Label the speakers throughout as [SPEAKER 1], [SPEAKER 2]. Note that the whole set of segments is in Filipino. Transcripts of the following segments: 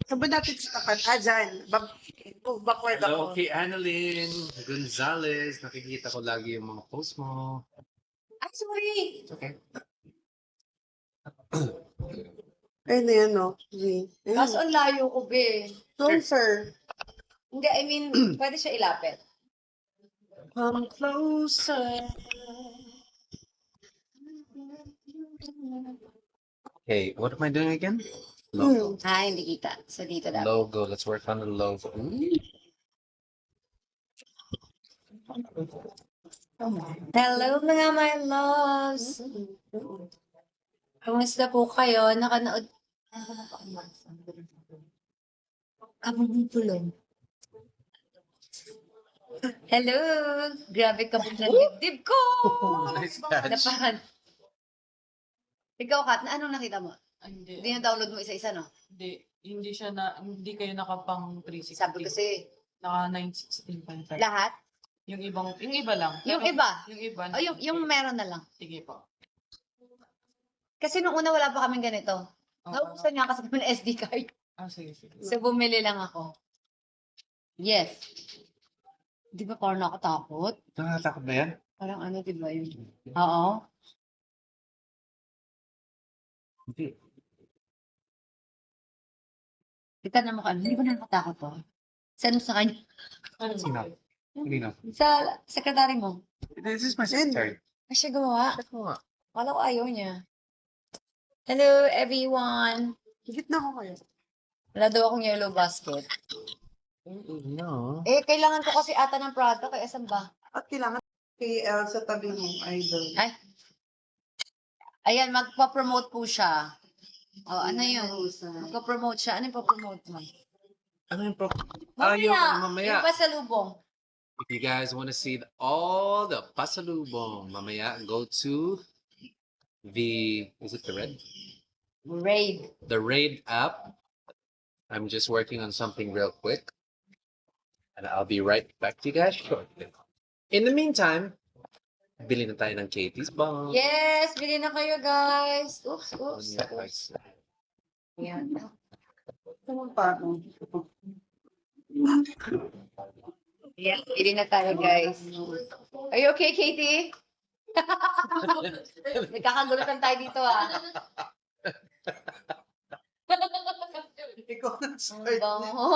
[SPEAKER 1] Saan ba natin sitapan? Dyan. Backward
[SPEAKER 2] Hello,
[SPEAKER 1] ako.
[SPEAKER 2] kay Annalyn Gonzalez. Nakikita ko lagi yung mga post mo.
[SPEAKER 3] Ay, sorry.
[SPEAKER 2] Okay.
[SPEAKER 1] Ayun na yan, no? G.
[SPEAKER 3] Kaso ang layo ko, be.
[SPEAKER 1] Closer.
[SPEAKER 3] Hindi, I mean, pwede siya ilapit.
[SPEAKER 1] Come closer.
[SPEAKER 2] Okay, what am I doing again? Logo.
[SPEAKER 3] Ah, hindi kita. So, dito dapat.
[SPEAKER 2] Logo. Let's work on the logo.
[SPEAKER 3] Hello mga my loves. Kamusta po kayo? Nakanood. Kabubulong. Hello! Grabe ka po ng dibdib ko!
[SPEAKER 2] Nice catch.
[SPEAKER 3] Napahan. Ikaw, Kat, anong nakita mo?
[SPEAKER 4] Hindi.
[SPEAKER 3] Hindi na-download mo isa-isa, no?
[SPEAKER 4] Hindi kayo nakapang 360.
[SPEAKER 3] Sabi kasi,
[SPEAKER 4] Naka 916.5.
[SPEAKER 3] lahat?
[SPEAKER 4] Yung iba lang.
[SPEAKER 3] Yung iba?
[SPEAKER 4] Yung iba.
[SPEAKER 3] O yung meron na lang.
[SPEAKER 4] Sige po.
[SPEAKER 3] Kasi nung una wala pa kaming ganito. Naubusan nga kasi kami ng SD card.
[SPEAKER 4] Sige.
[SPEAKER 3] So, bumili lang ako. Yes. Di ba parang nakatakot?
[SPEAKER 2] Nakakatakot ba yan?
[SPEAKER 3] Parang ano, di ba yun? Oo.
[SPEAKER 2] Hindi.
[SPEAKER 3] Kita na mukha. Hindi ba nakakatakot to? Saan mo sa kanya?
[SPEAKER 2] Sino? Hindi na.
[SPEAKER 3] Sa sekretary mo.
[SPEAKER 2] This is my secretary.
[SPEAKER 3] Ay, siya gumawa.
[SPEAKER 2] Check mo nga.
[SPEAKER 3] Wala ko ayaw niya. Hello, everyone.
[SPEAKER 1] Higit na ako kayo.
[SPEAKER 3] Wala daw akong yellow basket.
[SPEAKER 2] No.
[SPEAKER 3] Eh, kailangan ko kasi ata ng product. Kaya saan ba?
[SPEAKER 1] At kailangan KL sa tabi mo, idol.
[SPEAKER 3] Ay. Ayan, magpa-promote po siya. Oh, ano yun? Magpa-promote siya. Ano yung pa-promote mo?
[SPEAKER 2] Ano yung pro...
[SPEAKER 3] Mamaya. Yung pasalubong.
[SPEAKER 2] If you guys want to see all the pasalubong, mamaya, go to is it the Red?
[SPEAKER 3] Raid.
[SPEAKER 2] The Raid app. I'm just working on something real quick. And I'll be right back to you guys shortly. In the meantime, bili na tayo ng Katie's Bomb.
[SPEAKER 3] Yes, bili na kayo, guys. Oops.
[SPEAKER 2] Yeah, guys.
[SPEAKER 3] Yan.
[SPEAKER 1] Ano pa ako?
[SPEAKER 3] Yan, bili na tayo, guys. Are you okay, Katie? Nagkakagulutan tayo dito, ah.
[SPEAKER 1] Ikaw na
[SPEAKER 3] Ang
[SPEAKER 1] start.
[SPEAKER 3] bango.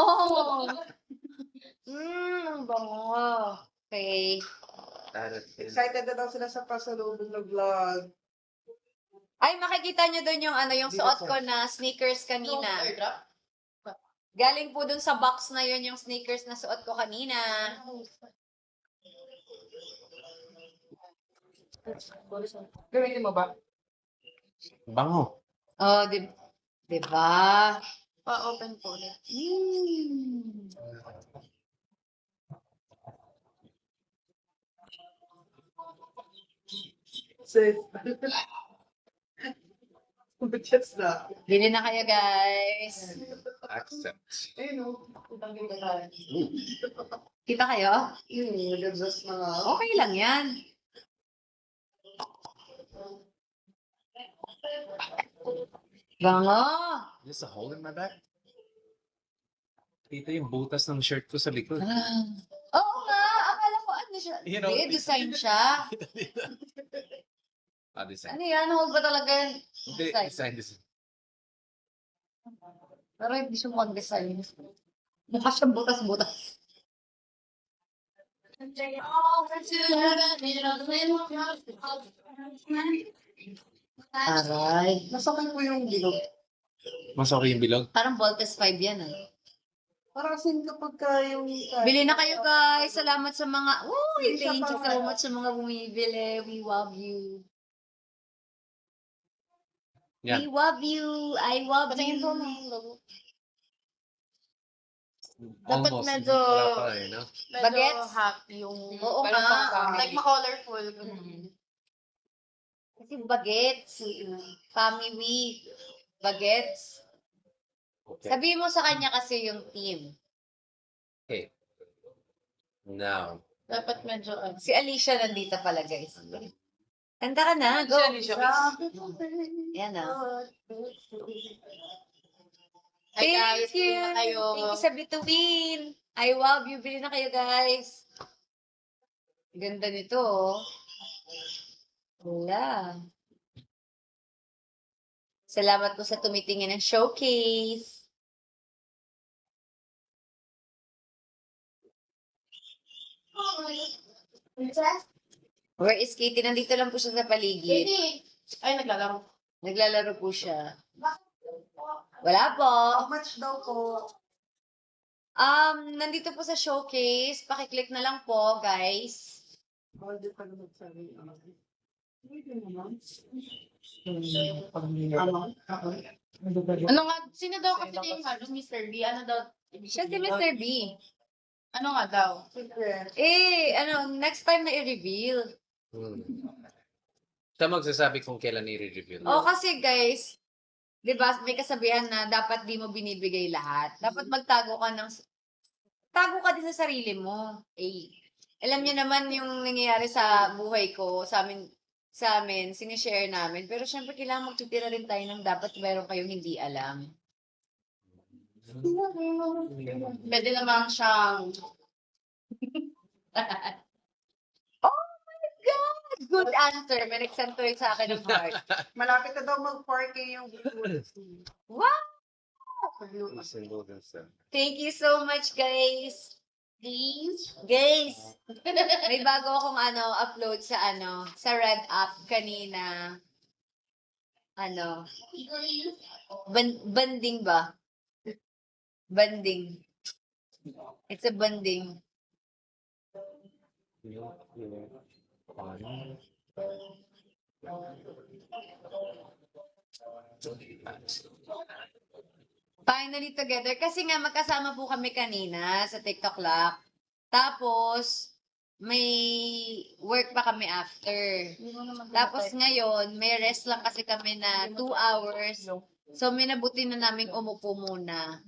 [SPEAKER 3] Ang bango. Okay.
[SPEAKER 1] Excited na daw sila sa pasalubong na vlog.
[SPEAKER 3] Ay, makikita nyo doon yung ano, yung suot ko na sneakers kanina. Galing po doon sa box na yun yung sneakers na suot ko kanina.
[SPEAKER 4] Gamitin mo ba?
[SPEAKER 2] Bango.
[SPEAKER 3] Oh, di ba?
[SPEAKER 4] Pa-open po ulit.
[SPEAKER 1] Safe. Just na.
[SPEAKER 3] Bili na kayo, guys.
[SPEAKER 2] Accept.
[SPEAKER 1] Ayun o.
[SPEAKER 3] Kita kayo?
[SPEAKER 1] Nag-adjust na nga.
[SPEAKER 3] Okay lang yan. Bango.
[SPEAKER 2] There's a hole in my back. Dito yung butas ng shirt ko sa likod.
[SPEAKER 3] Oo nga, akala ko ano siya.
[SPEAKER 2] You know,
[SPEAKER 3] Hindi, design siya.
[SPEAKER 2] Design.
[SPEAKER 3] Ano yan? Hold ba talaga yan?
[SPEAKER 2] Hindi, design.
[SPEAKER 3] Pero hindi siya mag-design. Mukha siyang butas-butas. Aray.
[SPEAKER 1] Nasakay ko yung bilog.
[SPEAKER 2] Mas okay yung bilog?
[SPEAKER 3] Parang Voltes 5 yan, ah.
[SPEAKER 1] Para kasi kapag ka yung...
[SPEAKER 3] Bili na kayo, guys. Salamat sa mga... Uy,
[SPEAKER 1] Hindi siya
[SPEAKER 3] thank you
[SPEAKER 1] pa-
[SPEAKER 3] so much sa mga bumibili. We love you.
[SPEAKER 2] Yan.
[SPEAKER 3] We love you. I love you.
[SPEAKER 4] Dapat
[SPEAKER 2] Almost.
[SPEAKER 4] medyo-
[SPEAKER 2] Wala pa eh, no?
[SPEAKER 4] Medyo
[SPEAKER 3] Bagets?
[SPEAKER 4] happy yung...
[SPEAKER 3] Oo
[SPEAKER 4] parang
[SPEAKER 3] nga.
[SPEAKER 4] pang-family. Like, ma-colorful.
[SPEAKER 3] Kasi bagets. Family. Bagets.
[SPEAKER 2] Okay.
[SPEAKER 3] Sabihin mo sa kanya kasi yung team.
[SPEAKER 2] Okay. Now,
[SPEAKER 4] Dapat medyo...
[SPEAKER 3] Si Alicia nandito pala, guys. Kanta ka na. Go.
[SPEAKER 4] Alicia,
[SPEAKER 3] Yan na.
[SPEAKER 4] Ay, guys,
[SPEAKER 3] Thank you.
[SPEAKER 4] bili na kayo.
[SPEAKER 3] Thank you sa Bituin. I love you. Bili na kayo, guys. Ganda nito, oh. Wala. Salamat po sa tumitingin ng showcase. Where is Katie? Nandito lang po siya sa paligid.
[SPEAKER 4] Ay, naglalaro.
[SPEAKER 3] Naglalaro po siya. Wala po.
[SPEAKER 1] How much daw po?
[SPEAKER 3] Nandito po sa showcase. Pakiclick na lang po, guys.
[SPEAKER 1] Hindi pa naman sabi.
[SPEAKER 4] Ano nga, sino daw kasi yung Mr. B? Ano daw?
[SPEAKER 3] Siya si Mr. B.
[SPEAKER 4] Ano nga daw?
[SPEAKER 1] Secret.
[SPEAKER 3] Next time na i-reveal.
[SPEAKER 2] Siya magsasabi kung kailan i-reveal.
[SPEAKER 3] Kasi guys, 'di ba, may kasabihan na dapat di mo binibigay lahat. Dapat tago ka din sa sarili mo. Alam niyo naman yung nangyayari sa buhay ko, sa amin, sinishare namin. Pero syempre kailangan magtutira rin tayo ng dapat meron kayong hindi alam.
[SPEAKER 4] Pwede naman siyang...
[SPEAKER 3] Good answer. May nagsantoy sa akin ng heart.
[SPEAKER 1] Malapit na daw mag-4K yung viewers.
[SPEAKER 3] Wow! Thank you so much, guys. Guys, may bago akong upload sa Red App kanina. Banding ba? Banding. It's a banding. Finally together. Kasi nga magkasama po kami kanina sa TikTok Lock. Tapos, may work pa kami after. Tapos ngayon, may rest lang kasi kami na 2 hours. So, minabuti na namin umupo muna.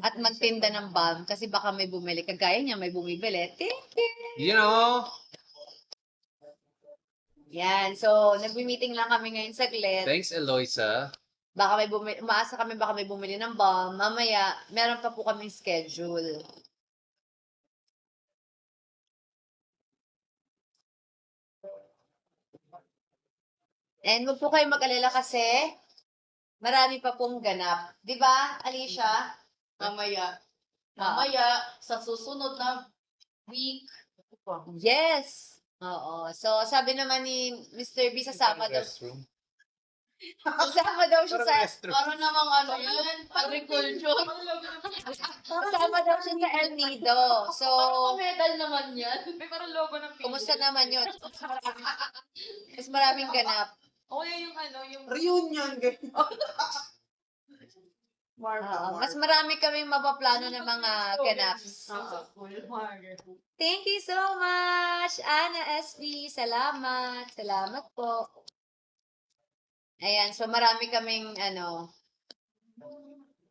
[SPEAKER 3] At magtinda ng bomb kasi baka may bumili. Kagaya niya, may bumibili.
[SPEAKER 2] You know?
[SPEAKER 3] Yan. So, nag-meeting lang kami ngayon saglit.
[SPEAKER 2] Thanks, Eloisa.
[SPEAKER 3] Baka may umaasa kami baka may bumili ng bomb. Mamaya, meron pa po kaming schedule. And huwag po kayo mag-alala kasi marami pa pong ganap. Di ba, Alicia?
[SPEAKER 4] Mamaya. Mamaya, sa susunod na week.
[SPEAKER 3] Yes. Oo. So, sabi naman ni Mr. B, sasama daw siya
[SPEAKER 4] Para namang yan, agriculture.
[SPEAKER 3] Sasama daw siya sa El Nido. So,
[SPEAKER 4] Parang medal naman yan. May parang logo ng Pilipinas.
[SPEAKER 3] kumusta naman yun? Mas maraming ganap.
[SPEAKER 4] O yung yung...
[SPEAKER 1] Reunion.
[SPEAKER 3] Mas marami kaming mapaplano ng mga ganaps. Thank you so much, Ana SB. Salamat. Salamat po. Ayan, so marami kaming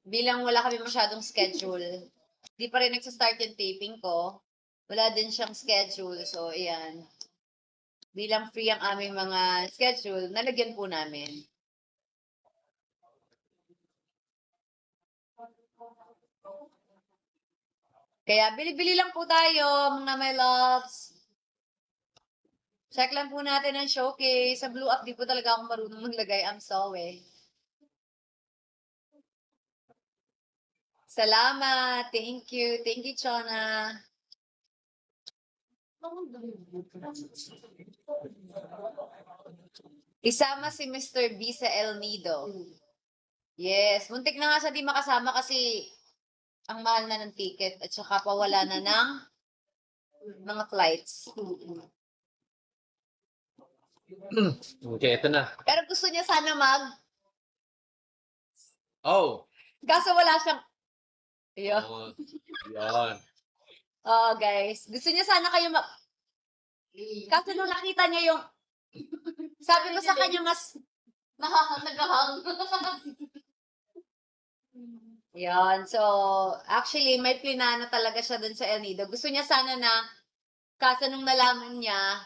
[SPEAKER 3] bilang wala kami masyadong schedule. Di pa rin nagsastart yung taping ko. Wala din siyang schedule. So, ayan. Bilang free ang aming mga schedule, nalagyan po namin. Kaya bili-bili lang po tayo, mga my loves. Check lang po natin ang showcase. Sa Blue Up, di po talaga ako marunong maglagay. I'm sorry. Salamat. Thank you. Thank you, Chona. Isama si Mr. B sa El Nido. Yes. Muntik na nga siya di makasama kasi ang mahal na ng ticket at saka pawala na ng mga flights.
[SPEAKER 2] Okay, ito na.
[SPEAKER 3] Pero gusto niya sana
[SPEAKER 2] Oh!
[SPEAKER 3] kaso wala siyang... Ayun.
[SPEAKER 2] Oh, yan.
[SPEAKER 3] Oh, guys. Gusto niya sana kayo kaso nung nakita niya yung... Sabi ko sa kanya mas...
[SPEAKER 4] Nagahang.
[SPEAKER 3] Yan. So, actually, may plinano talaga siya dun sa El Nido. Gusto niya sana na, kaso nung nalaman niya,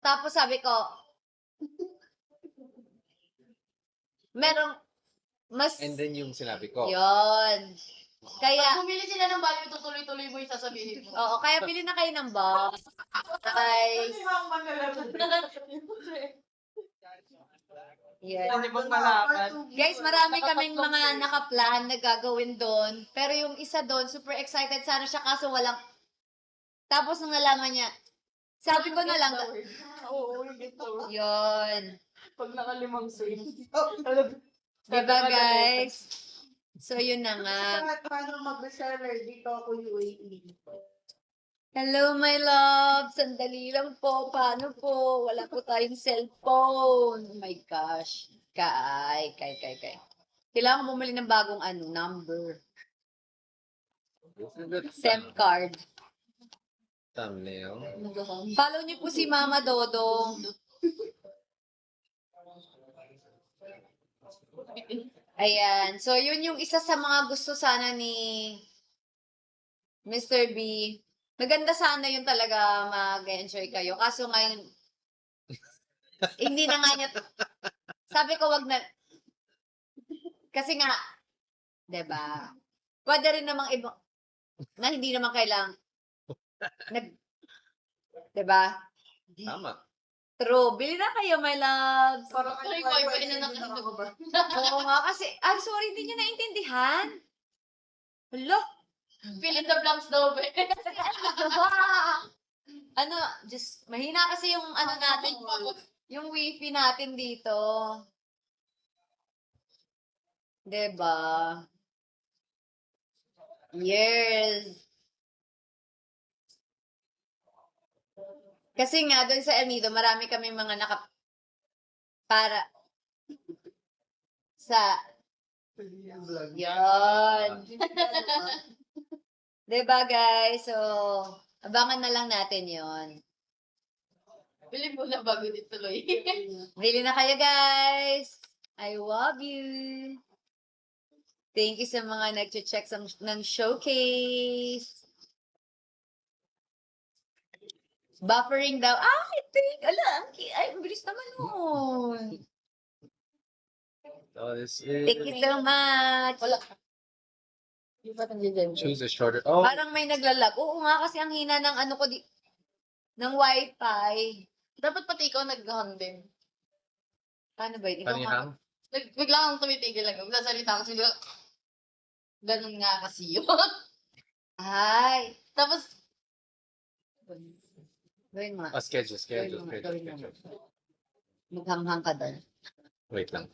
[SPEAKER 3] tapos sabi ko, mas,
[SPEAKER 2] And then yung sinabi ko.
[SPEAKER 3] yon. Kaya,
[SPEAKER 4] Pag bumili sila ng bago, tutuloy-tuloy mo yung sasabihin mo.
[SPEAKER 3] oo, kaya bili na kayo ng box. Guys, yan.
[SPEAKER 1] Hindi mo malaman.
[SPEAKER 3] Guys, marami kaming mga nakaplan na gagawin doon. Pero yung isa doon, super excited sana siya kaso walang... Tapos nung nalaman niya, sabi ko na lang,
[SPEAKER 1] Oo, ito.
[SPEAKER 3] yon.
[SPEAKER 1] Pag nakalimang sale.
[SPEAKER 3] Diba guys? So yun na nga.
[SPEAKER 1] Paano mag-reseller dito ako UAE?
[SPEAKER 3] Hello my love, sandali lang po. Paano po? Wala po tayong cellphone. Oh my gosh. Kay. Kailangan ko bumili ng bagong number. SIM card.
[SPEAKER 2] Thumbnail.
[SPEAKER 3] Follow niyo po si Mama Dodong. Ayan. So, yun yung isa sa mga gusto sana ni Mr. B. Maganda sana yun talaga mag-enjoy kayo. Kaso ngayon, hindi na nga niya, sabi ko wag na, kasi nga, 'di ba? Pwede rin namang iba, na hindi naman kailang, 'di ba?
[SPEAKER 2] Tama.
[SPEAKER 3] True. Bili na kayo, my loves.
[SPEAKER 1] Parang
[SPEAKER 4] Sorry, wifi na nakatulog ba?
[SPEAKER 3] Oo nga, kasi, sorry, hindi nyo naintindihan. Hala.
[SPEAKER 4] Fill in the blanks daw, be.
[SPEAKER 3] Ano, just, mahina kasi yung natin, yung wifi natin dito. 'Di ba? Yes. Kasi nga, doon sa El Nido, marami kami mga para sa, yon. Diba guys? So, abangan na lang natin yon.
[SPEAKER 4] Bili mo na bago dituloy.
[SPEAKER 3] Bili na kayo guys! I love you! Thank you sa mga nag-check ng showcase. Buffering daw. I think, ang bilis naman nun.
[SPEAKER 2] So this is...
[SPEAKER 3] Thank you so much.
[SPEAKER 4] Wala. Yung pa nandiyan.
[SPEAKER 2] Choose a shorter... Oh,
[SPEAKER 3] Parang may naglalag. Oo nga, kasi ang hina ng ng wifi.
[SPEAKER 4] Dapat pati ikaw nag-hang din.
[SPEAKER 3] Paano ba yun? Ikaw nga.
[SPEAKER 2] kanihang?
[SPEAKER 4] Bigla akong tumitigil lang. Magsasalita kasi ganun nga kasi yun.
[SPEAKER 3] Ay.
[SPEAKER 4] Tapos,
[SPEAKER 3] Gawin mo nga.
[SPEAKER 2] Schedule.
[SPEAKER 3] Gawin mo. Maghanghang ka doon.
[SPEAKER 2] Wait lang.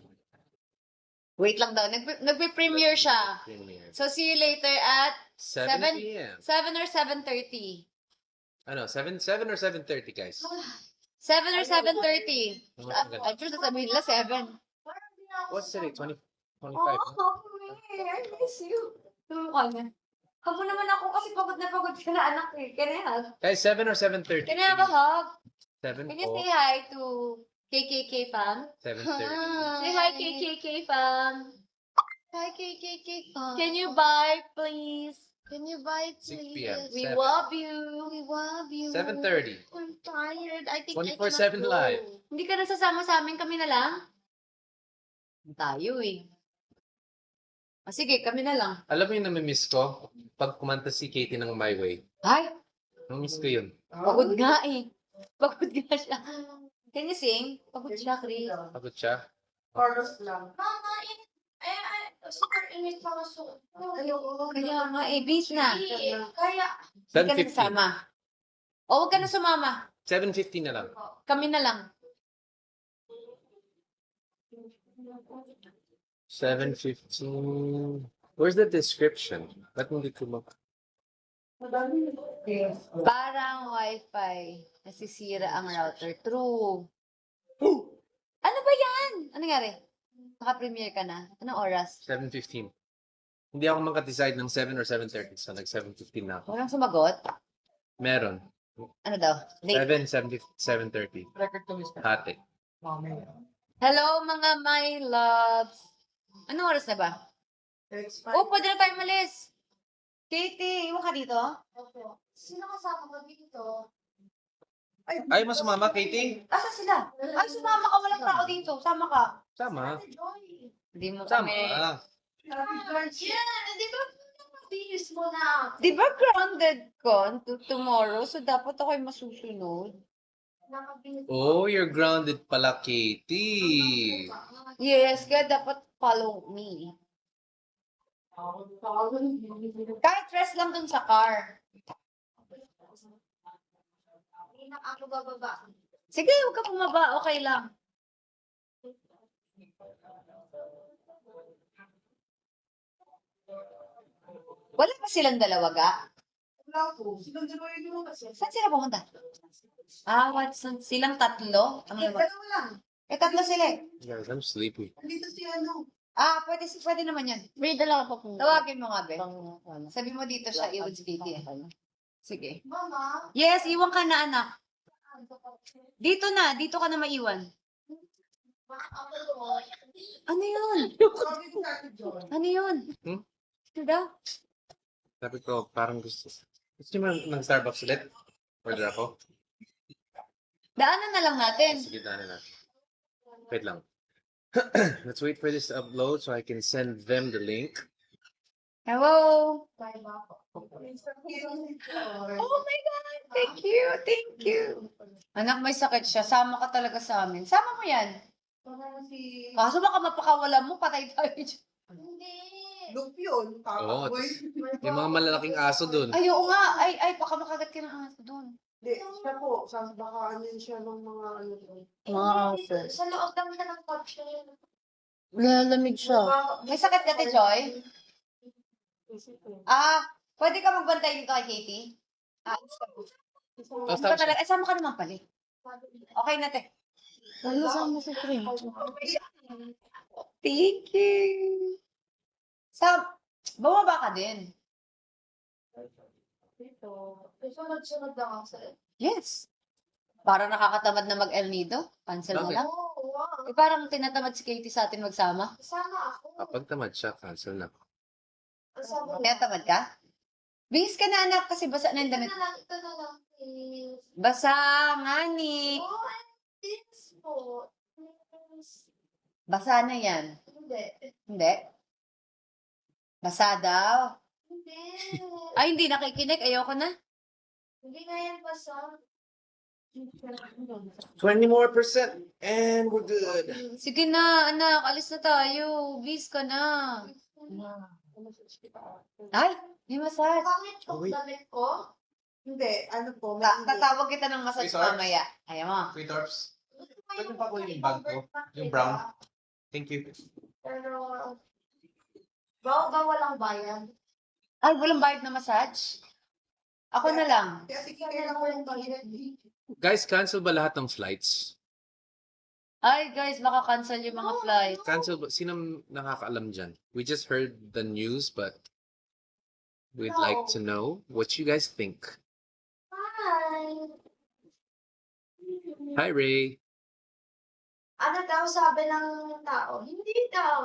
[SPEAKER 3] Wait lang daw. Nagpe-premiere siya.
[SPEAKER 2] Premiere.
[SPEAKER 3] So, see you later at
[SPEAKER 2] 7 p.m.
[SPEAKER 3] 7 or 7:30.
[SPEAKER 2] Ano, 7 or 7:30, guys?
[SPEAKER 3] 7 or 7:30.
[SPEAKER 2] Ano
[SPEAKER 3] I'm sure sasabihin nila 7.
[SPEAKER 2] What's today? 25?
[SPEAKER 3] Oh, I miss you. Tumukha niya. Kamu naman ako kasi pagod na pagod ka na anak eh. Can I hug?
[SPEAKER 2] Guys, 7 or 7:30?
[SPEAKER 3] Can I have a hug?
[SPEAKER 2] 7
[SPEAKER 3] Can you
[SPEAKER 2] po.
[SPEAKER 3] say hi to KKK fam?
[SPEAKER 2] 7:30.
[SPEAKER 3] Say hi KKK fam.
[SPEAKER 4] hi, KKK.
[SPEAKER 3] Can you buy please?
[SPEAKER 4] Can you buy it,
[SPEAKER 2] 6
[SPEAKER 4] please?
[SPEAKER 2] p.m.
[SPEAKER 3] We
[SPEAKER 2] 7.
[SPEAKER 3] love you.
[SPEAKER 4] We love you.
[SPEAKER 2] 7:30.
[SPEAKER 4] I'm tired. I think
[SPEAKER 2] 24/7
[SPEAKER 4] I cannot go.
[SPEAKER 2] live.
[SPEAKER 3] Hindi ka nasasama sa amin, kami na lang? Tayo eh. Sige, kami na lang.
[SPEAKER 2] Alam mo yung namimiss ko? Pag kumanta si Katie ng My Way.
[SPEAKER 3] Ay,
[SPEAKER 2] Namimiss ko yun.
[SPEAKER 3] pagod nga eh. Pagod nga siya. Can you sing? Pagod siya, Chris.
[SPEAKER 2] Pagod siya.
[SPEAKER 1] Chorus lang.
[SPEAKER 4] Mama, super init pa kaso.
[SPEAKER 1] Ayoko.
[SPEAKER 3] Kaya nga eh, bis na.
[SPEAKER 4] Kaya,
[SPEAKER 3] Hindi ka na
[SPEAKER 2] 7:15.
[SPEAKER 3] sasama. O, huwag ka na sumama.
[SPEAKER 2] 7:15 na lang.
[SPEAKER 3] Kami na lang.
[SPEAKER 2] 7:15. Where's the description? Ba't hindi ko mag...
[SPEAKER 1] Madami.
[SPEAKER 3] Parang wifi. Nasisira ang router. True. Ano ba yan? Ano nangyari? Naka-premiere ka na? Anong oras?
[SPEAKER 2] 7:15. Hindi ako makadecide ng 7 or 7:30. So, nag-7:15 na ako.
[SPEAKER 3] Walang sumagot?
[SPEAKER 2] Meron.
[SPEAKER 3] Ano daw? Late.
[SPEAKER 2] 7:30.
[SPEAKER 1] Record to Mr.
[SPEAKER 2] Hati.
[SPEAKER 3] Hello mga my loves. Anong oras na ba?
[SPEAKER 1] It's
[SPEAKER 3] Oh, pwede na tayo malis. Katie, iwan ka dito?
[SPEAKER 4] Opo. Sino kasama ko dito?
[SPEAKER 2] Ay, mas sumama, Katie?
[SPEAKER 3] Asa sila? Ay, sumama ka. Walang tao dito. Sama ka.
[SPEAKER 2] Sama.
[SPEAKER 3] Hindi mo
[SPEAKER 2] Sama.
[SPEAKER 3] kami...
[SPEAKER 4] Yeah, di ba? Mabilis mo na.
[SPEAKER 3] Di ba grounded ka tomorrow? So, dapat ako'y masusunod.
[SPEAKER 2] Oh, you're grounded pala, Katie.
[SPEAKER 3] Yes, kaya dapat follow me. Kahit rest lang dun sa car.
[SPEAKER 4] Ako bababa.
[SPEAKER 3] Sige, huwag ka bumaba. Okay lang. Wala pa silang dalawa, ga?
[SPEAKER 1] Wala po. Silang dalawa yung lumabas.
[SPEAKER 3] Saan sila pumunta? Ah, Watson. Silang tatlo? Ang lumabas.
[SPEAKER 1] Dalawa lang.
[SPEAKER 3] Eh, tatlo sila eh.
[SPEAKER 2] Guys, I'm sleepy.
[SPEAKER 1] Andito si ano.
[SPEAKER 3] Ah, pwede naman yan.
[SPEAKER 4] May dala ka pa po.
[SPEAKER 3] Tawagin mo nga, be. Sabi mo dito siya, i-would speak eh. Sige.
[SPEAKER 4] Mama.
[SPEAKER 3] Yes, iwan ka na, anak. Dito ka na maiwan. Ano yun?
[SPEAKER 1] Sabi ko sa akin, John.
[SPEAKER 3] Ano yun?
[SPEAKER 2] Hmm?
[SPEAKER 3] Ito daw?
[SPEAKER 2] Sabi ko, parang gusto niyo ng Starbucks ulit? Order ako?
[SPEAKER 3] Daanan na lang natin.
[SPEAKER 2] Sige, daanan natin. Wait lang. Let's wait for this to upload so I can send them the link.
[SPEAKER 3] Hello?
[SPEAKER 1] Oh
[SPEAKER 3] Oh my God! Thank you! Thank you! Anak, may sakit siya. Sama ka talaga sa amin. Sama mo yan.
[SPEAKER 1] Si
[SPEAKER 3] Kaso baka mapakawala mo, patay tayo dyan.
[SPEAKER 4] Hindi.
[SPEAKER 1] Luke yun.
[SPEAKER 2] Oo,
[SPEAKER 1] Boy.
[SPEAKER 2] yung mga malalaking aso dun.
[SPEAKER 3] Ay, oo nga. Ay, baka makagat ka ng aso doon.
[SPEAKER 1] Hindi, siya po. Baka ano siya ng mga ano.
[SPEAKER 3] Mga aso.
[SPEAKER 4] Sa loob lang siya ng kotse.
[SPEAKER 3] Lalamig siya. May sakit ka, Te Joy? Ah, pwede ka magbantay dito kay Katie? Ah,
[SPEAKER 2] Oh,
[SPEAKER 3] Hindi ka talaga. Ay, sama ka naman pala. Okay na, te.
[SPEAKER 4] Ano sa mo sa cream?
[SPEAKER 3] Thank you. Bumaba ka din.
[SPEAKER 4] Ito. Sunod-sunod lang ako sa...
[SPEAKER 3] Yes. Para nakakatamad na mag-El Nido. Cancel na
[SPEAKER 2] Bakit?
[SPEAKER 3] lang.
[SPEAKER 4] Oo, wow.
[SPEAKER 3] Eh, parang tinatamad si Katie sa atin magsama.
[SPEAKER 4] Kasama ako.
[SPEAKER 2] Kapag tamad siya, cancel na.
[SPEAKER 4] Kasama
[SPEAKER 3] Kaya tamad ka? Bihis ka na, anak, kasi basa na yung damit.
[SPEAKER 4] Ito na lang, please.
[SPEAKER 3] Basa nga ni.
[SPEAKER 4] Oh, this po. Please.
[SPEAKER 3] Basa na yan.
[SPEAKER 4] Hindi.
[SPEAKER 3] Hindi? Basa daw.
[SPEAKER 4] Hindi.
[SPEAKER 3] Ay, hindi nakikinig. Ayoko na.
[SPEAKER 4] Hindi nga yan basa.
[SPEAKER 2] 20 more percent and we're good.
[SPEAKER 3] Sige na, anak. Alis na tayo. Bihis ka na. Ay, may massage.
[SPEAKER 4] Pangit
[SPEAKER 2] Oh,
[SPEAKER 4] yung
[SPEAKER 2] wait.
[SPEAKER 4] damit ko.
[SPEAKER 1] Hindi, ano po.
[SPEAKER 3] Tatawag kita ng massage
[SPEAKER 2] Wait, Sarge.
[SPEAKER 3] mamaya. Ayaw mo.
[SPEAKER 2] Sweet Orbs.
[SPEAKER 4] Pwede
[SPEAKER 2] pa ko yung bag ko? Yung brown? Thank you.
[SPEAKER 4] Pero, walang bayan.
[SPEAKER 3] Ay, walang bayad na massage? Ako na lang.
[SPEAKER 1] Kaya sige, kailangan ko yung budget.
[SPEAKER 2] Guys, cancel ba lahat ng flights?
[SPEAKER 3] Ay, guys, baka cancel yung mga flight.
[SPEAKER 2] Cancel ba? Sino nakakaalam dyan? We just heard the news, but we'd like to know what you guys think.
[SPEAKER 4] Hi!
[SPEAKER 2] Hi, Ray.
[SPEAKER 4] Ano daw sabi ng tao? Hindi daw.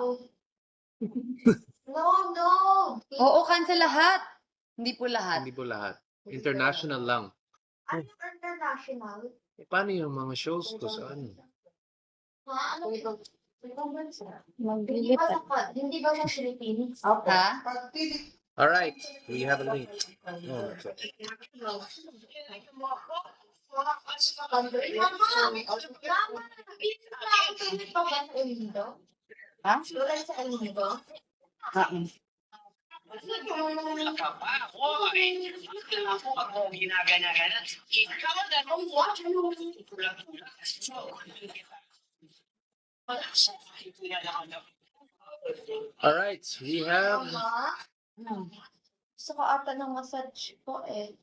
[SPEAKER 4] No, no.
[SPEAKER 3] Oo, cancel lahat. Hindi po lahat.
[SPEAKER 2] Hindi po lahat. International lang.
[SPEAKER 4] Ano yung international?
[SPEAKER 2] Eh, paano yung mga shows ko sa ano?
[SPEAKER 4] Ha? Ano ito?
[SPEAKER 3] Maglilipat.
[SPEAKER 4] Hindi ba sa Philippines?
[SPEAKER 3] Ha?
[SPEAKER 1] Pag pilit,
[SPEAKER 2] All right, we have a link. Oh, so-
[SPEAKER 3] Ha?
[SPEAKER 4] Wala sa El Nido?
[SPEAKER 3] Ha?
[SPEAKER 2] All right, we have.
[SPEAKER 4] Mama? Gusto ko ata ng massage ko eh.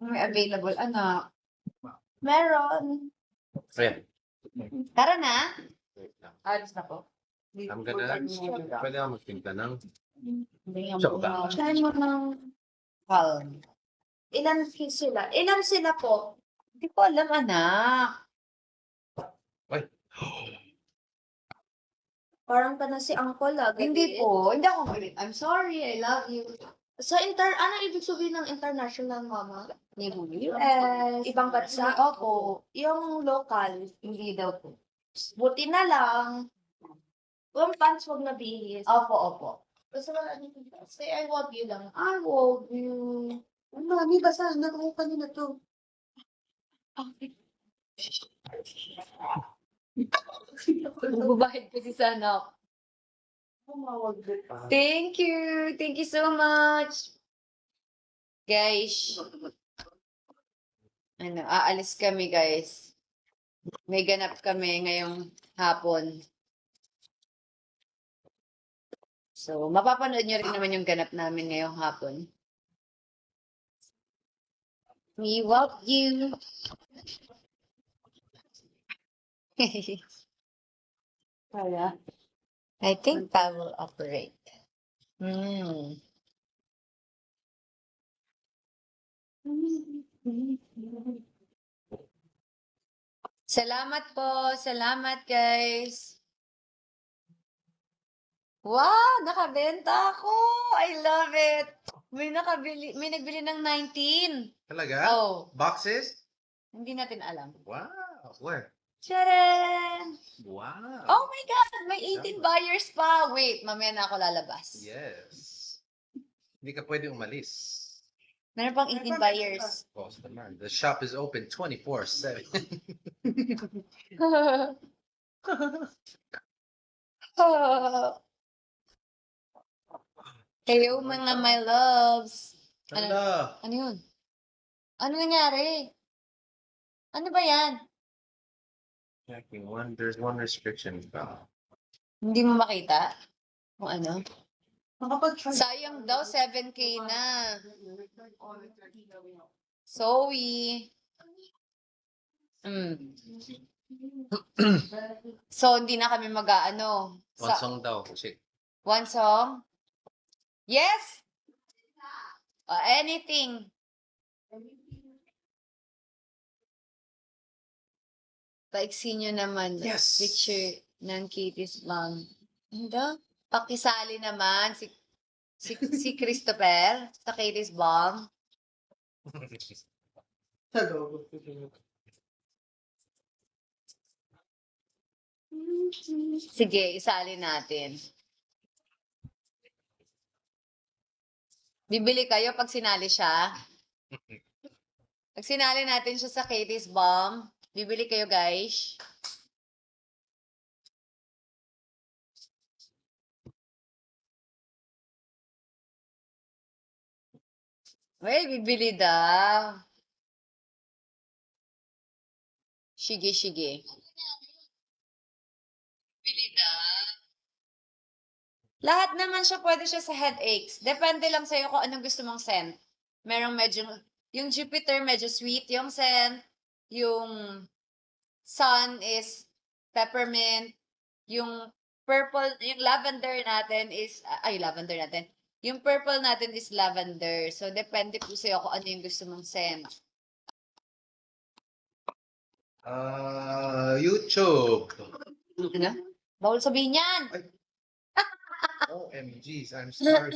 [SPEAKER 3] May available, anak.
[SPEAKER 4] Meron.
[SPEAKER 2] Ayan.
[SPEAKER 3] Tara na.
[SPEAKER 2] Wait lang.
[SPEAKER 3] Alis na po.
[SPEAKER 2] I'm gonna. Pwede ako magpinta ng.
[SPEAKER 3] Hindi
[SPEAKER 2] Chocolate.
[SPEAKER 4] Try mo ng...
[SPEAKER 3] Calm.
[SPEAKER 4] Ilan sila? Ilan sila po?
[SPEAKER 3] Hindi ko alam, anak.
[SPEAKER 4] Parang ka na si Uncle ah.
[SPEAKER 3] Hindi po. Hindi ako galit. I'm sorry. I love you.
[SPEAKER 5] Ano ibig sabihin ng international, mama?
[SPEAKER 3] US.
[SPEAKER 5] Ibang bansa? Opo. Yung local,
[SPEAKER 3] Hindi daw po.
[SPEAKER 5] buti na lang. Yung pants wag na bihis.
[SPEAKER 3] Opo, opo.
[SPEAKER 5] Basta wala nito.
[SPEAKER 4] Say, I love you lang.
[SPEAKER 5] I love you.
[SPEAKER 1] Mami, basahan na ko kanina to.
[SPEAKER 3] Magbabayad kasi sana ako.
[SPEAKER 1] Tumawag din.
[SPEAKER 3] Thank you. Thank you so much. Guys. Aalis kami, guys. May ganap kami ngayong hapon. So, mapapanood nyo rin naman yung ganap namin ngayong hapon. We love you. Wala. I think I will operate. Hmm. Salamat po. Salamat, guys. Wow, nakabenta ako. I love it. May nagbili ng 19.
[SPEAKER 2] Talaga?
[SPEAKER 3] Oh,
[SPEAKER 2] Boxes?
[SPEAKER 3] hindi natin alam.
[SPEAKER 2] Wow. Where?
[SPEAKER 3] Charan!
[SPEAKER 2] Wow.
[SPEAKER 3] Oh my God, may 18 buyers pa. Wait, mamaya na ako lalabas.
[SPEAKER 2] Yes. Hindi ka pwede umalis.
[SPEAKER 3] Meron pang 18 buyers.
[SPEAKER 2] Boss naman. The shop is open 24/7.
[SPEAKER 3] Hello, mga my loves.
[SPEAKER 2] Hello.
[SPEAKER 3] Ano yun? Ano nangyari? Ano ba yan?
[SPEAKER 2] Checking one. There's one restriction.
[SPEAKER 3] Hindi mo makita? Kung ano?
[SPEAKER 1] Makapag-try.
[SPEAKER 3] Sayang daw, 7K na. Zoe. Mm. So, hindi na kami mag-ano.
[SPEAKER 2] One song daw. Check.
[SPEAKER 3] One song? Yes! Anything. Paiksi nyo naman.
[SPEAKER 2] Yes.
[SPEAKER 3] Picture ng Kitty's Mom. Ano? Pakisali naman si Christopher sa Katie's Bomb.
[SPEAKER 1] Hello.
[SPEAKER 3] Sige, isali natin. Bibili kayo pag sinali siya? Pag sinali natin siya sa Katie's Bomb, bibili kayo, guys? Well, bibili daw. Sige, sige. Bibili daw. Lahat naman siya, pwede siya sa headaches. Depende lang sa'yo kung anong gusto mong scent. Merong medyo, yung Jupiter medyo sweet yung scent. Yung Sun is peppermint. Yung purple, yung lavender natin is, lavender natin. Yung purple natin is lavender. So, depende po sa'yo kung ano yung gusto mong scent.
[SPEAKER 2] YouTube.
[SPEAKER 3] Ano? Bawal sabihin yan!
[SPEAKER 2] OMGs, I'm sorry.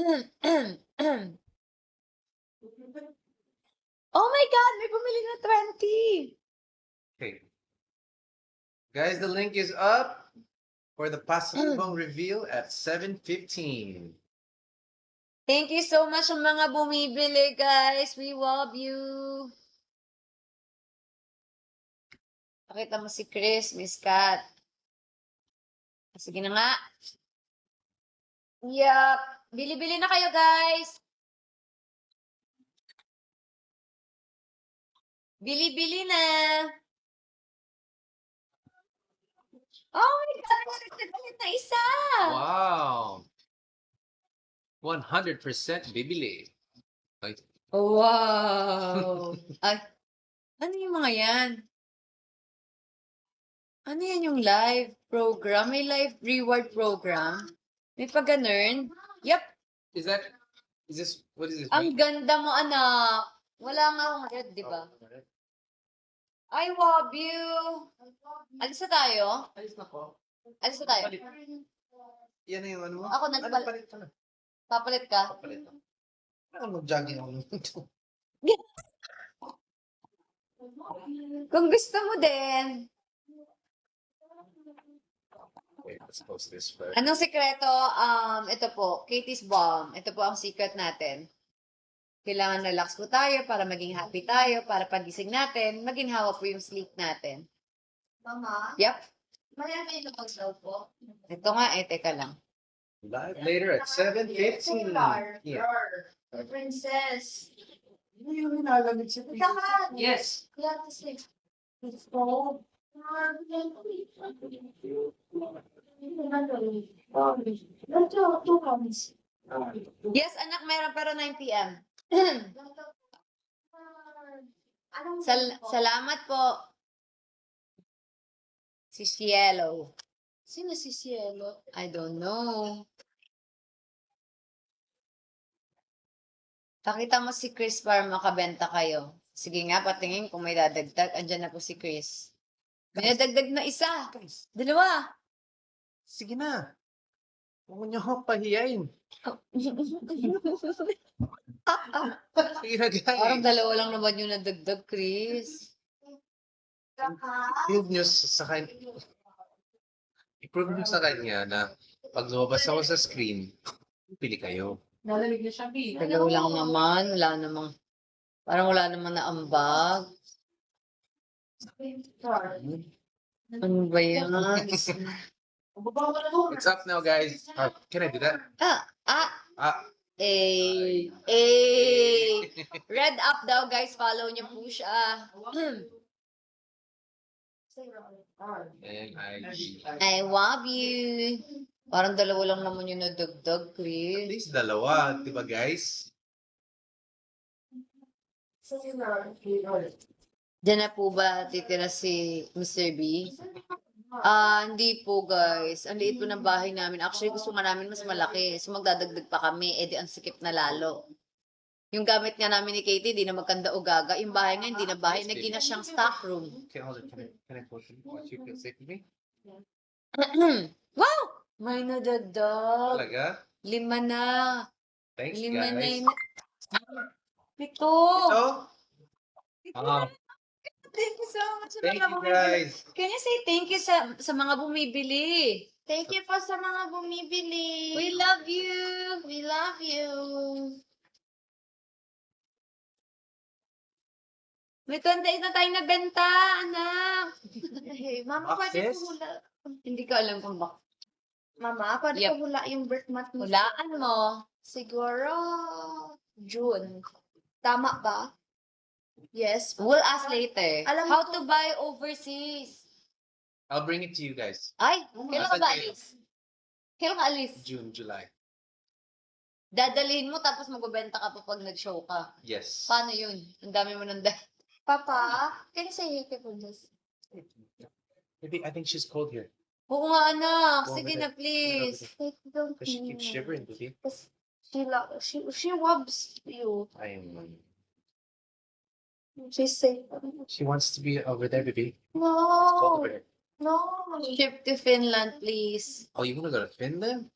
[SPEAKER 3] Oh my God! May bumili na 20!
[SPEAKER 2] Okay. Guys, the link is up for the pasalubong reveal at 7:15.
[SPEAKER 3] Thank you so much sa mga bumibili, guys. We love you. Pakita mo si Chris, Miss Kat. Sige na nga. Yup. Bili-bili na kayo, guys. Bili-bili na. Oh my God! Nagtagalit na isa.
[SPEAKER 2] Wow. 100% bibili. Ay,
[SPEAKER 3] Wow. Ay, ano yung mga yan? Ano yan yung live program? May live reward program? May pag-ganun? Yup.
[SPEAKER 2] is this, what is this?
[SPEAKER 3] Ang ganda mo, anak. Wala nga akong red, di ba? I love you. Alis na tayo?
[SPEAKER 2] Alis na po.
[SPEAKER 3] Alis na tayo?
[SPEAKER 2] Palit. Yan na yung ano mo?
[SPEAKER 3] Ako
[SPEAKER 2] Ano
[SPEAKER 3] nagpalit.
[SPEAKER 2] palit ka na?
[SPEAKER 3] Papalit ka?
[SPEAKER 2] Papalit na. Mag-jogging ako nito.
[SPEAKER 3] Kung gusto mo din.
[SPEAKER 2] Wait, let's post this first.
[SPEAKER 3] Anong sikreto? Ito po, Katie's Balm. Ito po ang secret natin. Kailangan relax po tayo para maging happy tayo, para pagising natin, maginhawa po yung sleep natin.
[SPEAKER 5] Mama,
[SPEAKER 3] Yep.
[SPEAKER 5] may available daw po.
[SPEAKER 3] Ito nga, teka lang.
[SPEAKER 2] Live later at 7:15. Yeah.
[SPEAKER 5] The princess.
[SPEAKER 1] Hindi yung nilalamig si Pete.
[SPEAKER 5] Saka,
[SPEAKER 3] Yes.
[SPEAKER 5] you have to sleep.
[SPEAKER 1] Gusto.
[SPEAKER 3] Yes, anak, meron pero 9 p.m.
[SPEAKER 5] Anong
[SPEAKER 3] Salamat po. Si Cielo.
[SPEAKER 5] Sino si Cielo?
[SPEAKER 3] I don't know. Pakita mo si Chris para makabenta kayo. Sige nga, patingin kung may dadagdag. Andyan na po si Chris. May nadagdag na isa. Dalawa.
[SPEAKER 2] Sige na. Huwag niyo ako pahiyain. Sige na, guys.
[SPEAKER 3] Parang dalawa lang naman yung nadagdag, Chris.
[SPEAKER 2] Prove niyo sa kanya. I-prove niyo sa kanya na pag lumabas ako sa screen, pili kayo.
[SPEAKER 1] Nalamig na siya, Pete.
[SPEAKER 3] Dalawa lang naman. Wala namang, parang wala namang naambag. Ano ba yan?
[SPEAKER 1] Baba ka na doon.
[SPEAKER 2] It's up now, guys. Can I do that?
[SPEAKER 3] Red up daw, guys. Follow niyo po siya.
[SPEAKER 2] And
[SPEAKER 3] I love you. Parang dalawa lang naman yung nadagdag,
[SPEAKER 2] at
[SPEAKER 3] Chris.
[SPEAKER 2] least dalawa, di ba, guys?
[SPEAKER 3] Diyan na po ba titira si Mr. B? Hindi po, guys. Ang liit po ng bahay namin. Actually, gusto nga namin mas malaki. So, magdadagdag pa kami. Eh, di ang sikip na lalo. Yung gamit nga namin ni Katie, di na magkanda o gaga. Yung bahay nga, hindi na bahay. Naging na siyang stock room.
[SPEAKER 2] Can I post it? Watch you feel safe with me?
[SPEAKER 3] Wow! May nadagdag.
[SPEAKER 2] Talaga?
[SPEAKER 3] 5 na.
[SPEAKER 2] Thanks,
[SPEAKER 3] 5 na
[SPEAKER 2] guys.
[SPEAKER 3] yun. 7.
[SPEAKER 2] Ito?
[SPEAKER 3] Thank you so much sa
[SPEAKER 2] Thank
[SPEAKER 3] mga
[SPEAKER 2] you,
[SPEAKER 3] bumibili.
[SPEAKER 2] guys.
[SPEAKER 3] Can you say thank you sa mga bumibili?
[SPEAKER 5] Thank you po sa mga bumibili.
[SPEAKER 3] We love you.
[SPEAKER 5] We love you.
[SPEAKER 3] May 28 na tayong nabenta, anak.
[SPEAKER 5] Hey, Mama, pwede
[SPEAKER 2] Access?
[SPEAKER 5] ko hula.
[SPEAKER 3] Hindi ko alam kung bakit.
[SPEAKER 5] Mama, pwede
[SPEAKER 3] Yep.
[SPEAKER 5] ko hula yung birth month mo.
[SPEAKER 3] Hulaan mo.
[SPEAKER 5] Siguro, June. Tama ba? Yes.
[SPEAKER 3] We'll ask later.
[SPEAKER 5] Alam mo
[SPEAKER 3] How
[SPEAKER 5] kung-
[SPEAKER 3] to buy overseas.
[SPEAKER 2] I'll bring it to you guys.
[SPEAKER 3] Ay, kailan ka
[SPEAKER 2] Asan
[SPEAKER 3] ba
[SPEAKER 2] kayo?
[SPEAKER 3] alis? Kailan ka alis?
[SPEAKER 2] June, July.
[SPEAKER 3] Dadalhin mo tapos magbebenta ka pa pag nag-show ka.
[SPEAKER 2] Yes.
[SPEAKER 3] Paano yun? Ang dami mo nang
[SPEAKER 5] Papa, can you say hey for this?
[SPEAKER 2] Maybe I think she's cold here.
[SPEAKER 3] Oo nga, anak.
[SPEAKER 2] Go
[SPEAKER 3] Sige
[SPEAKER 2] over
[SPEAKER 3] na,
[SPEAKER 2] there.
[SPEAKER 3] please.
[SPEAKER 5] Don't
[SPEAKER 2] Because she keeps shivering, baby.
[SPEAKER 5] She loves you.
[SPEAKER 2] I am.
[SPEAKER 5] She's safe.
[SPEAKER 2] She wants to be over there, baby. It's cold
[SPEAKER 5] No.
[SPEAKER 2] over there.
[SPEAKER 5] No.
[SPEAKER 3] Trip to Finland, please.
[SPEAKER 2] Oh, you wanna go to Finland?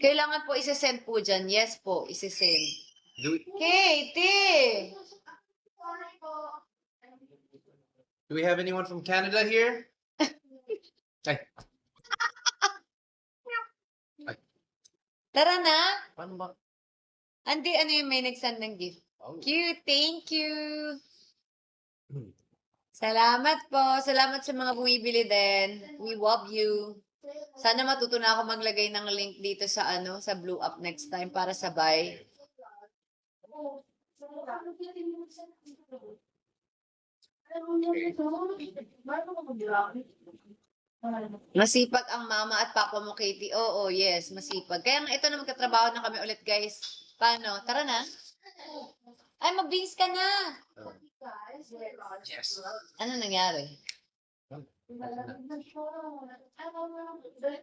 [SPEAKER 3] Kailangan po isi-send po dyan. Yes po, isi-send.
[SPEAKER 2] Do we,
[SPEAKER 3] Katie!
[SPEAKER 5] Sorry po.
[SPEAKER 2] do we have anyone from Canada here? Ay,
[SPEAKER 3] Tara na.
[SPEAKER 2] paano ba?
[SPEAKER 3] Andi, ano yung may nag-send ng gift?
[SPEAKER 2] Oh.
[SPEAKER 3] Cute, thank you.
[SPEAKER 2] Hmm.
[SPEAKER 3] Salamat po. Salamat sa mga bumibili din. We love you. Sana matuto na ako maglagay ng link dito sa sa Blue Up next time para sabay. Masipag ang mama at papa mo, Katie. Oo, yes, masipag. Kaya nga ito na magkatrabaho na kami ulit, guys. Paano? Tara na. Ay, magbihis ka na.
[SPEAKER 2] Yes.
[SPEAKER 3] Ano nangyari?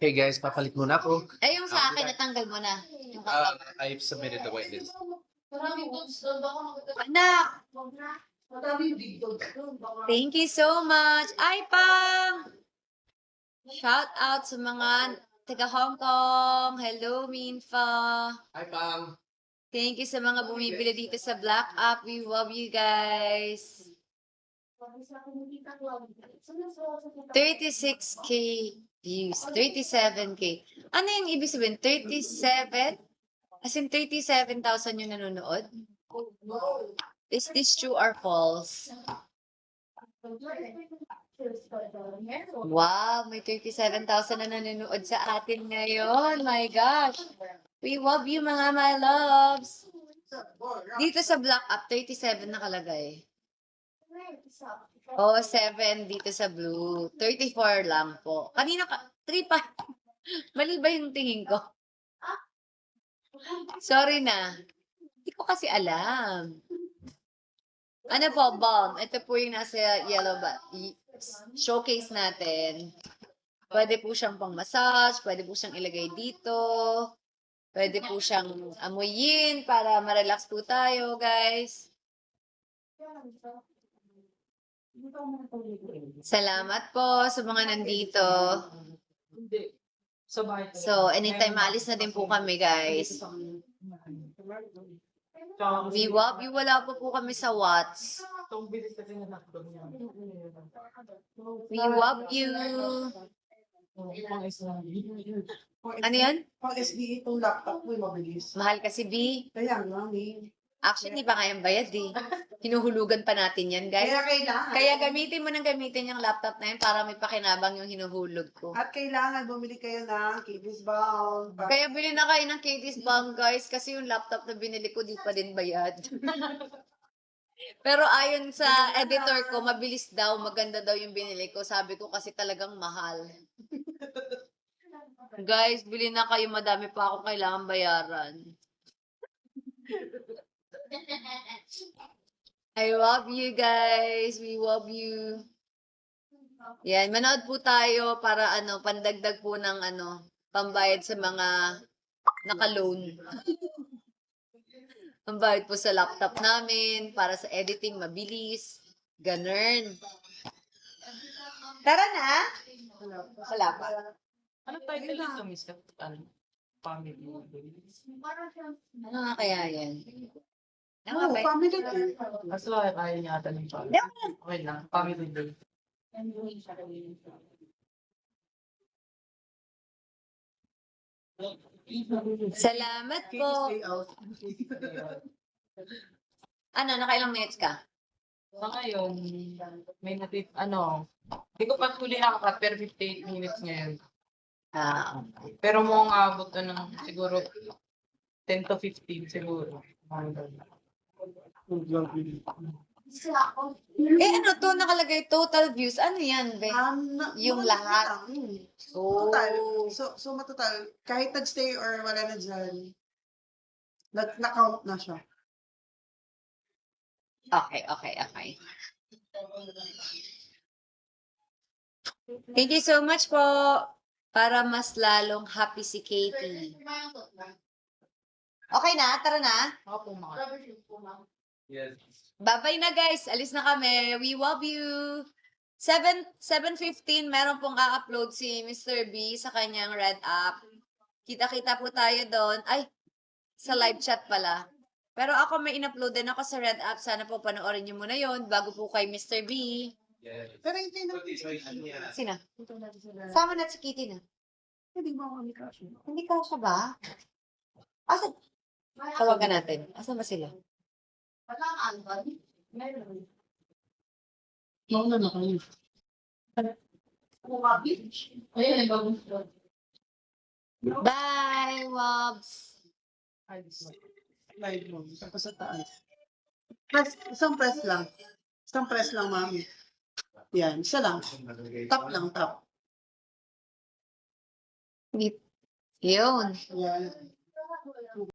[SPEAKER 2] Hey guys, papalit muna ako.
[SPEAKER 3] Ay, yung sa akin, natanggal mo na. Yung
[SPEAKER 2] I've submitted the whitelist.
[SPEAKER 3] Anak!
[SPEAKER 1] Madami yung dito.
[SPEAKER 3] Thank you so much. Ay, pang! Shout out sa mga taga Hong Kong. Hello, Minfa.
[SPEAKER 2] Hi, Pam.
[SPEAKER 3] Thank you sa mga bumibili dito sa Black App. We love you guys. 36K views. 37K. Ano yung ibig sabihin? 37? As in 37,000 yung nanonood? Is this true or false? Wow, may 37,000 na nanonood sa atin ngayon. My gosh. We love you, mga my loves. Dito sa Black App, 37 nakalagay. Oh, 7 dito sa Blue. 34 lang po. Kanina ka, 3 pa. Mali ba yung tingin ko? Sorry na. Hindi ko kasi alam. Ano po, bomb? Ito po yung nasa yellow showcase natin. Pwede po siyang pang massage, pwede po siyang ilagay dito. Pwede po siyang amuyin para ma-relax po tayo, guys. Salamat po sa mga nandito. So, anytime maalis na din po kami, guys. We love you. Wala po kami sa Watts. We love you. Ano yan?
[SPEAKER 1] Pang SDE itong laptop mo, mabilis.
[SPEAKER 3] Mahal kasi, B.
[SPEAKER 1] Kaya nga, eh.
[SPEAKER 3] Actually, hindi pa kayang bayad, eh. Hinuhulugan pa natin yan, guys.
[SPEAKER 1] Kaya kailangan.
[SPEAKER 3] Kaya gamitin mo ng gamitin yung laptop na yun para may pakinabang yung hinuhulog ko.
[SPEAKER 1] At kailangan bumili kayo ng Kitty's Bound.
[SPEAKER 3] Kaya bili na kayo ng Katie's Bang, guys, kasi yung laptop na binili ko, di pa din bayad. Pero ayon sa editor ko, mabilis daw, maganda daw yung binili ko. Sabi ko kasi talagang mahal. Guys, bili na kayo, madami pa akong kailangan bayaran. I love you guys. We love you. Yan, manood po tayo para pandagdag po ng pambayad sa mga naka-loan. Pambayad po sa laptop namin para sa editing mabilis. Ganun. Tara na. Wala pa.
[SPEAKER 6] Ano title nito, Miss? Family.
[SPEAKER 3] Ano nga kaya yan? Ano nga
[SPEAKER 1] Oh,
[SPEAKER 3] ba?
[SPEAKER 1] family day.
[SPEAKER 6] Kaso ayaw niya ata ng family. Okay lang, family day.
[SPEAKER 3] Salamat po.
[SPEAKER 1] Stay out.
[SPEAKER 3] Nakailang minutes ka?
[SPEAKER 6] Sa ngayon, may hindi ko pa huli nakakat, pero 58 minutes ngayon.
[SPEAKER 3] Okay.
[SPEAKER 6] Pero mo nga abot ng siguro 10 to 15 siguro.
[SPEAKER 3] Nakalagay total views. Ano yan, be? Yung lahat. Oh.
[SPEAKER 1] Total. So matotal, kahit nag-stay or wala na dyan, na-count na siya.
[SPEAKER 3] Okay. Thank you so much po. Para mas lalong happy si Katie. Okay na? Tara na?
[SPEAKER 6] Ako mga.
[SPEAKER 2] Yes.
[SPEAKER 3] Bye-bye na guys. Alis na kami. We love you. 7:15 meron pong a-upload si Mr. B sa kanyang Red App. Kita-kita po tayo doon. Ay, sa live chat pala. Pero ako may in-upload din ako sa Red App. Sana po panoorin niyo muna yon bago po kay Mr. B.
[SPEAKER 2] Yes.
[SPEAKER 1] Pero hindi na.
[SPEAKER 3] Sina? Sama na si Kitty na.
[SPEAKER 1] Hindi mo ako ni Kashi.
[SPEAKER 3] Hindi ka siya ba? Asa? Tawagan natin. Asa ba sila?
[SPEAKER 1] Mauna na kayo.
[SPEAKER 3] Bye, Wobs!
[SPEAKER 1] Live mo. Tapos sa taas. Isang press lang. Isang press lang, mami. Yan, isa lang. Tap lang, tap.
[SPEAKER 3] Yun.
[SPEAKER 1] Yan.